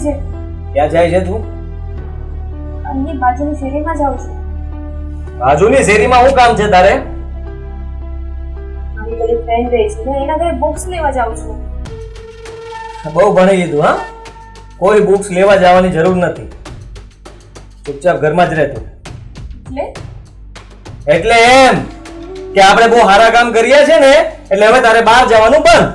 છે? ક્યાં જાય છે તું? અહીં બાજુની શેરીમાં જાઉં છું. બાજુની શેરીમાં શું કામ છે તારે? મારી બધી ફ્રેન્ડ રહી છે ને એના ઘરે બુક્સ લેવા જાઉં છું. બહુ ભણી લીધું હા? કોઈ બુક્સ લેવા જવાની જરૂર નથી. ચૂપચાપ ઘરમાં જ રહેતું. એટલે એમ કે આપણે બહુ સારા કામ કર્યા છે ને એટલે હવે તારે બહાર જવાનું બંધ.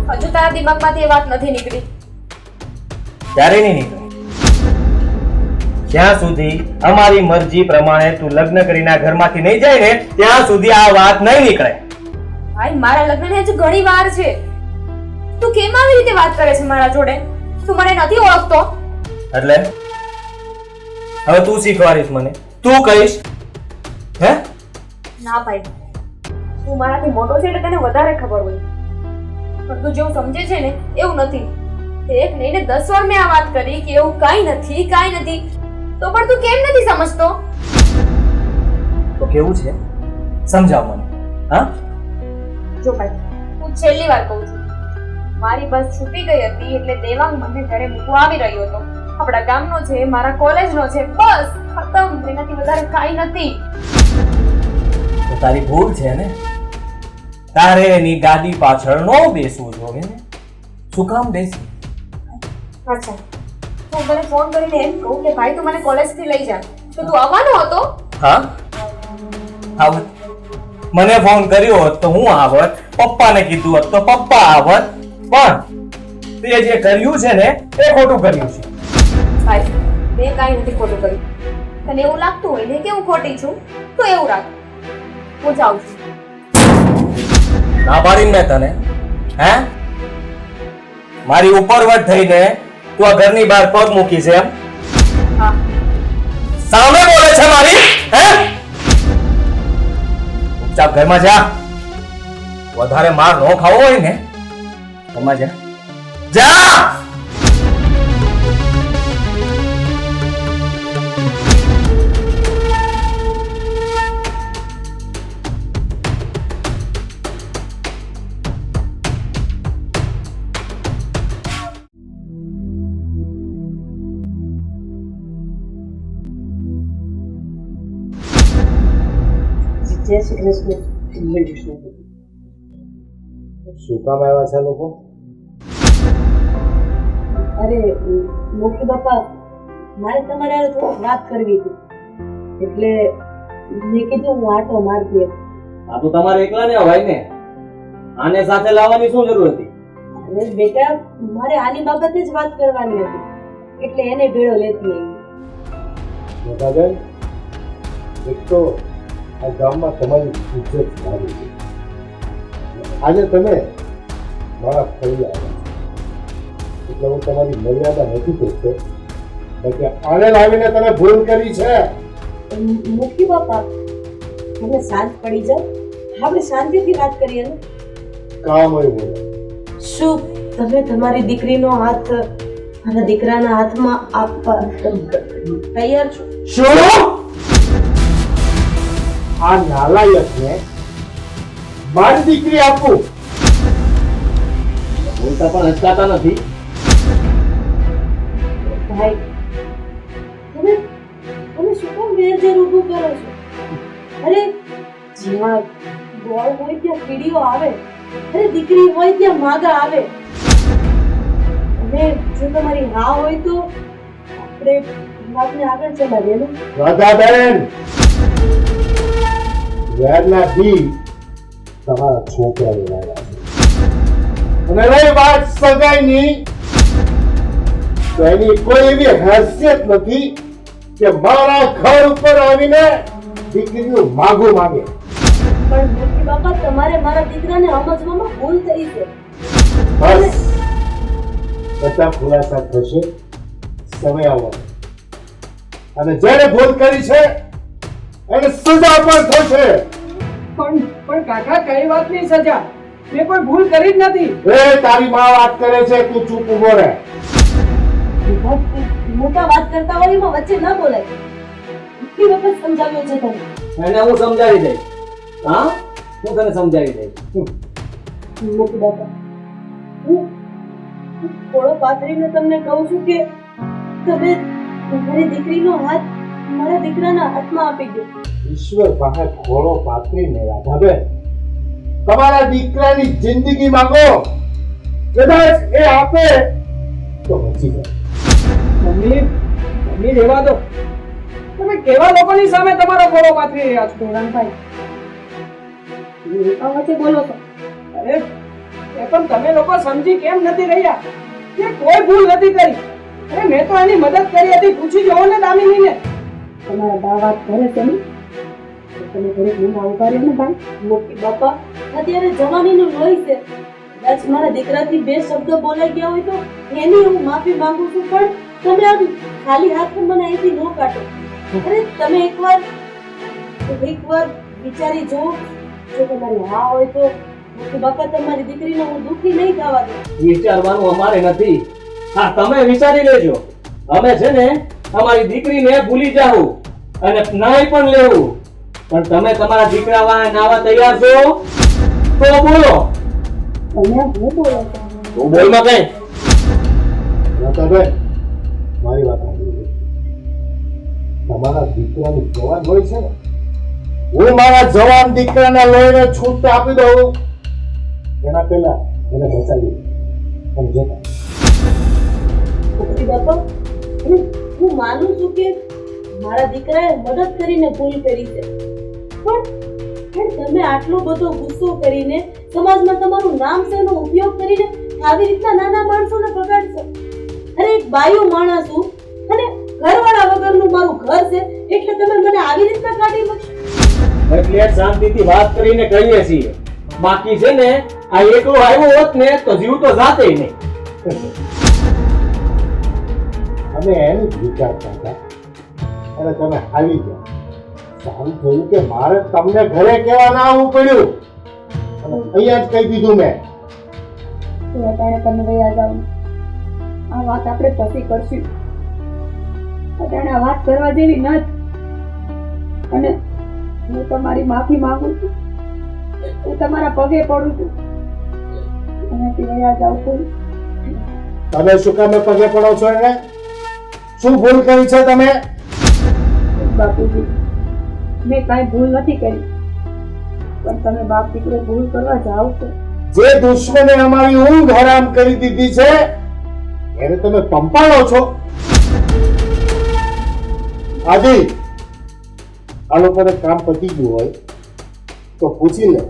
હજુ તારા દિમાગમાંથી એ વાત નથી નીકળી. ક્યારે નહીં નીકળે? જ્યાં સુધી અમારી મરજી પ્રમાણે તું લગ્ન કરીને આ ઘરમાંથી નહીં જાય ને ત્યાં સુધી આ વાત નહીં નીકળે. ભાઈ મારા લગ્નને હજુ ઘણી વાર છે. તું કેમ આવી રીતે વાત કરે છે મારા જોડે? તું મને નથી ઓળખતો. એટલે હવે તું શીખવાડીશ મને? તું કહીશ? હે? ના ભાઈ, તું મારાથી મોટો છે એટલે તને વધારે ખબર હોય. પણ તું જેવું સમજે છે ને એવું નથી. એક નહીં ને 10 વાર મેં આ વાત કરી કે એવું કાંઈ નથી તો પણ તું કેમ નથી સમજતો? તો કેવું છે સમજાવ મને. હા જો ભાઈ, હું છેલ્લી વાર કહું છું, મારી બસ છૂટી ગઈ હતી એટલે દેવાંગ મને ઘરે મૂકવા આવી રહ્યો હતો. આપણા ગામનો છે, મારા કોલેજનો છે, બસ ખતમ. એનાથી વધારે કાંઈ નથી. તો તારી ભૂલ છે ને. તારે એની ગાડી પાછળ નો બેસવું જોઈએ ને. શું કામ બેસી? અચ્છા, હું મને ફોન કરીને એમ કહું કે ભાઈ તું મને કોલેજથી લઈ જા, તો તું આવવાનો હતો? હા આવત. મને ફોન કર્યો હોત તો હું આવત, પપ્પાને કીધું હોત તો પપ્પા આવત. પણ તે જે કર્યું છે ને એ ખોટું કર્યું છે. ભાઈ મેં કાંઈ નથી ખોટું કર્યું. તને એવું લાગતું હોય ને કે હું ખોટી છું તો એવું રાખ. હું જાઉં છું. ના પાડીને મેં તને હે મારી ઉપરવટ થઈને તું આ ઘરની બહાર પગ મૂકી છે એમ? હા. સામે બોલે છે મારી? હે ચૂપચાપ ઘરમાં જા. વધારે માર ન ખાવો હોય ને ઘરમાં જા. જા. જય શ્રી કૃષ્ણ. જય કૃષ્ણ. શું કામ આવ્યા છે લોકો? અરે મોટી બાપા, મારે તમારે હારે થોડીક વાત કરવી હતી એટલે મેં કીધું હું આટો મારતી હતી. આ તો તમારે એકલા ને હોય ને. આને સાથે લાવવાની શું જરૂર હતી? અને બેટા મારે આની બાબતે જ વાત કરવાની હતી એટલે એને ભેળો લેતી આવી. મોટાબેન, એક તો આ ગામમાં તમારી ઇજ્જત સારી છે. આજે તમે મારા ફરી આવ્યા એટલે હું તમારી મર્યાદા નથી પૂછતો, બાકી આને લાવીને તમે ભૂલ કરી છે. મોટી બાપા, તમે શાંત પડી જાઓ, આપણે શાંતિથી વાત કરીએ ને. કામ હોય બોલો. શું તમે તમારી દીકરીનો હાથ મારા દીકરાના હાથમાં આપવા તૈયાર છો? શું? આ નાલાયકને મારી દીકરી આપું? બોલતા પણ હચકાતા નથી. ભાઈ, તમે શું કામ વેરઝેર ઊભું કરો છો? અરે જ્યાં ગોળ હોય ત્યાં કીડીઓ આવે, અરે દીકરી હોય ત્યાં માગા આવે. અને જો તમારી હા હોય તો આપણે વાતને આગળ ચલાવીએ ને. રાધાબેન, વેરના બી તમારા છોકરાએ લાવ્યા છે. અને રહી વાત સગાઈની, તો એની કોઈ એવી હેસિયત નથી કે મારા ઘર ઉપર આવીને દીકરીનું માગું માંગે. પણ મોટી બાપા, તમારે મારા દીકરાને સમજવામાં ભૂલ થઈ છે. બસ બધા ખુલાસા થશે સમય આવવાનો. અને જેને ભૂલ કરી છે એને સજા પણ થશે. પણ કાકા કઈ વાતની સજા? મેં કોઈ ભૂલ કરી જ નથી. એ તારી માં વાત કરે છે, તું ચૂપ ઉભો રહે. મોટા વાત કરતા હોય એમાં વચ્ચે ન બોલાય. કેટલી વખત સમજાવ્યો છે તમે? એને હું સમજાવી દઈશ. હા, હું તને સમજાવી દઈશ. મોટી બાપા, હું ખોળો પાથરીને તમને કહું છું કે તમે તમારી દીકરીનો હાથ મારા દીકરાના હાથમાં આપી દો. ઈશ્વર પાસે ખોળો પાથરીને રાધાબેન તમારા દીકરાની જિંદગી માંગો, કદાચ એ આપે તો બચી જાય. મમ્મી મમ્મી રહેવા દો. તમે કેવા લોકોની સામે તમારો ખોળો પાથરી રહ્યા છો? દેવાનભાઈ વચ્ચે બોલો છો. અરે એ પણ તમે લોકો સમજી કેમ નથી રહ્યા કે કોઈ ભૂલ નથી કરી? અરે મેં તો એની મદદ કરી હતી. પૂછી જોવો ને દામિનીને. તમારા બા વાત કરે છે ને તો તમે ઘડીક મને ઉભા રહ્યો ને ભાઈ. મોટી બાપા અત્યારે જવાનીનું લોહી છે. કદાચ મારા દીકરાથી બે શબ્દો બોલાઈ ગયા હોય તો એની હું માફી માંગુ છું, પણ તમે આમ ખાલી હાથે મને અહીંથી ન કાઢો. અરે તમે એકવાર વિચારી જુઓ. જો તમારી હા હોય તો મોટી બાપા તમારી દીકરીને હું દુઃખી નહીં થવા દઉં. વિચારવાનું અમારે નથી. હા, તમે વિચારી લેજો. અમે છે ને અમારી દીકરીને ભૂલી જાવું અને નાઈ પણ લેવું, પણ તમે તમારા દીકરા વાળા નાવા તૈયાર છો તો બોલો. તમે હું બોલો છો? તું બોલમાં કઈ. રાધાબેન મારી વાત સાંભળો. તમારા દીકરાની જવાન હોય છે ને, હું મારા જવાન દીકરાના લોહીને છૂટ આપી દઉં એના પહેલા એને બચાવી અને જતા. મોટી બાપા હું માનું છું કે મારા દીકરાએ મદદ કરીને ભૂલ કરી છે, પણ તમે આટલો બધો ગુસ્સો કરીને સમાજમાં તમારું નામ છે એનો ઉપયોગ કરીને આવી રીતના નાના માણસોને બગાડશો. અરે એક બાયું માણસ છું અને ઘરવાળા વગરનું મારું ઘર છે એટલે તમે મને આવી રીતના કાઢી મૂકશો. એટલે શાંતિથી વાત કરીને કહીએ છીએ. બાકી છે ને આ એકલો આવ્યો હોત ને તો જીવ તો જાતે નહીં. અમે એનું જ વિચારતા હતા અને તમે આવી ગયા. સારું થયું કે મારે તમને ઘરે કહેવા ના આવવું પડ્યું અને અહીંયા જ કહી દીધું મેં. તો અત્યારે તમે વયા જાઓ. આ વાત આપણે પછી કરશું. અત્યારે આ વાત કરવા જેવી નથી અને હું તમારી માફી માંગુ છું. હું તમારા પગે પડું છું. એનાથી વયા જાઓ કોઈ. તમે શું કામે પગે પડો છો એને? શું ભૂલ કરી છે તમે? બાપુજી મેં કાંઈ ભૂલ નથી કરી, પણ તમે બાપ દીકરો ભૂલ કરવા જાઓ છો. જે દુશ્મને અમારી ઊંઘ હરામ કરી દીધી છે એને તમે પંપાળો છો. આદિ આ લોકોને કામ પતી ગયું હોય તો પૂછી લે,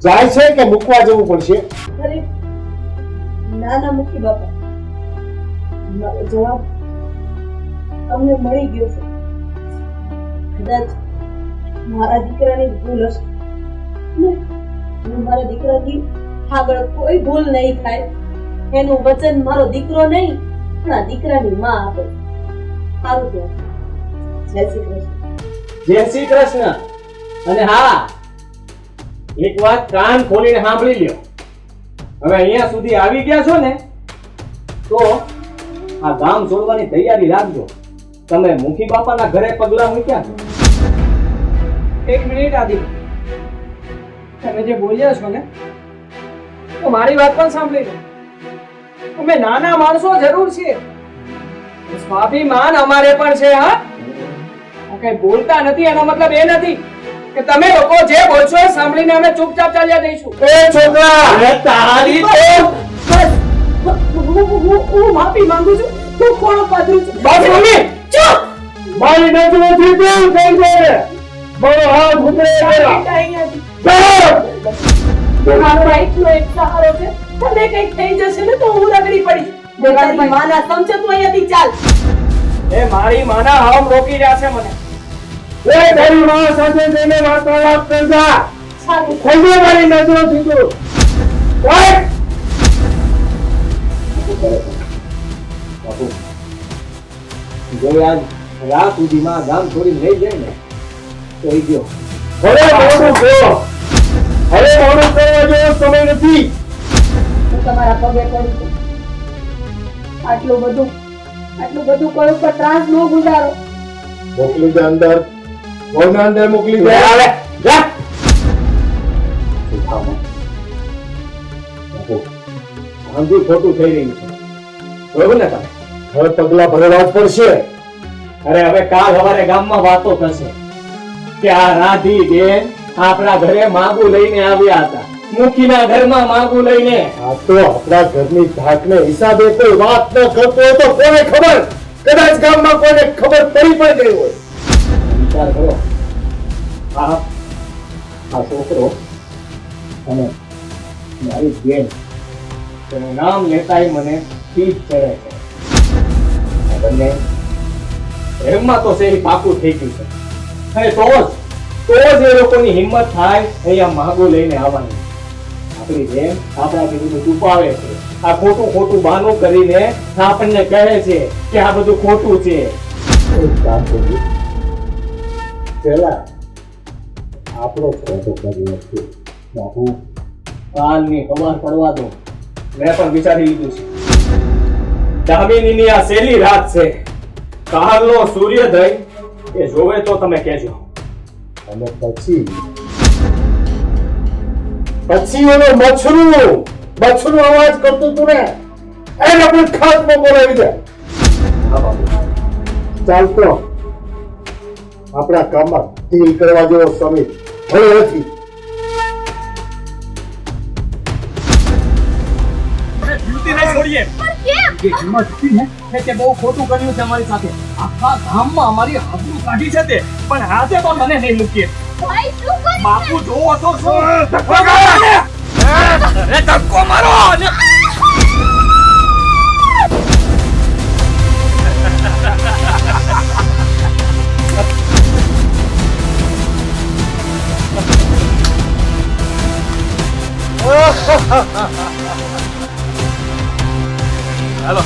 જાય છે કે મૂકવા જવું પડશે? અરે ના ના મૂકી બાપા, મારો જવાબ અમને મળી ગયો છે. કદાચ મારા દીકરાની ભૂલ હશે ને હું મારા દીકરાથી આગળ કોઈ ભૂલ નહીં થાય એનું વચન મારો દીકરો નહીં પણ આ દીકરાની માં આપે. સારું ત્યાં. જય શ્રી કૃષ્ણ. જય શ્રી કૃષ્ણ. અને હા, એક વાત કાન ખોલીને સાંભળી લ્યો. હવે અહીંયા સુધી આવી ગયા છો ને તો આ ગામ છોડવાની તૈયારી રાખજો. તમે મુખી બાપાના ઘરે પગલા મૂક્યા છો. એક મિનિટ આદિ, તમે જે બોલ્યા છો ને તો મારી વાત પણ સાંભળી લો. અમે નાના માણસો જરૂર છીએ, સ્વાભિમાન અમારે પણ છે. હા, કઈ બોલતા નથી એનો મતલબ એ નથી કે તમે લોકો જે બોલશો એ સાંભળીને અમે ચૂપચાપ ચાલ્યા જઈશું. એ છોકરા, અરે તારી તો હું માફી માંગુ છું. હું ખોળો પાથરું છું. બસ મમ્મી, ચૂપ. મારી નજરોથી દૂર થઈ જાય. મારો હાથ ઉતરે ગયો. અહીંયાથી. ચાલ. મારો એકનો એક સહારો છે. તમે કંઈક થઈ જશે ને તો હું રગડી પડીશ. તારી માના સમજો તું અહીંયાથી ચાલ. એ મારી માના હમ રોકી રહ્યા છે મને. એ તારી માં સાથે જઈને વાર્તાલાપ કરજા. સારું. થઈ ગઈ મારી નજરોથી દૂર. ઓય! બાપુ, જો આજ રાત સુધીમાં ગામ છોડીને લઈ જાય ને તો એ ગયો. હવે મોડું કરો. હવે મોડું કરવા જેવો સમય નથી. હું તમારા પગે પડું છું. આટલું બધું કરું પણ ત્રાસ ન ગુજારો. મોકલી દે અંદર. વહુને અંદર મોકલી દે. હાલે, જા. બાપુ, અંધું ખોટું થઈ રહ્યું છે બરોબર ને તમે? હવે પગલા ભરવા જ પડશે. અરે હવે કાલ સવારે ગામમાં વાતો થશે કે આ રાધી બેન આપણા ઘરે માગું લઈને આવ્યા હતા, મુખીના ઘરમાં માગું લઈને. આ તો આપણા ઘરની ધાકને હિસાબે કોઈ વાત ન કરતો હોય તો કોને ખબર? કદાચ ગામમાં કોઈને ખબર પડી પણ ગઈ હોય. વિચાર કરો, આ છોકરો અને મારી બેન તેનું નામ લેતાય મને પીઠ ચડે છે. આ બંને પ્રેમમાં તો શેરી પાકું થઈ ગયું છે અને તો જ એ લોકોની હિંમત થાય અહીંયા માગું લઈને આવવાની. આપણી બેન આપણાથી બધું છુપાવે છે, આ ખોટું ખોટું બહાનું કરીને આપણને કહે છે કે આ બધું ખોટું છે. એક કામ કરીએ, પહેલા આપણો ફોટો કરી નાખીએ. બાપુ કાલની ખબર પડવા દો, મેં પણ વિચારી લીધું છે. દામિનીની આ છેલ્લી રાત છે. કાલનો સૂર્યોદય એ જોવે તો તમે કહેજો. અને પછી ઓલો મચ્છરું અવાજ કરતું તું ને, એને પણ ખાતમાં બોલાવી દે. હા બાપુ. ચાલતો આપણા કામમાં ડીલ કરવા જેવો સમય હવે નથી. જે હિંમત હતી ને તે બહુ ખોટું કર્યું છે અમારી સાથે. આખા ગામમાં અમારી આબરૂ કાઢી છે તે, પણ આજે તો મને નહીં મૂકીએ. ભાઈ શું કર્યું? બાપુ જોવો તો શું ધક્કો મારો ને. હાલો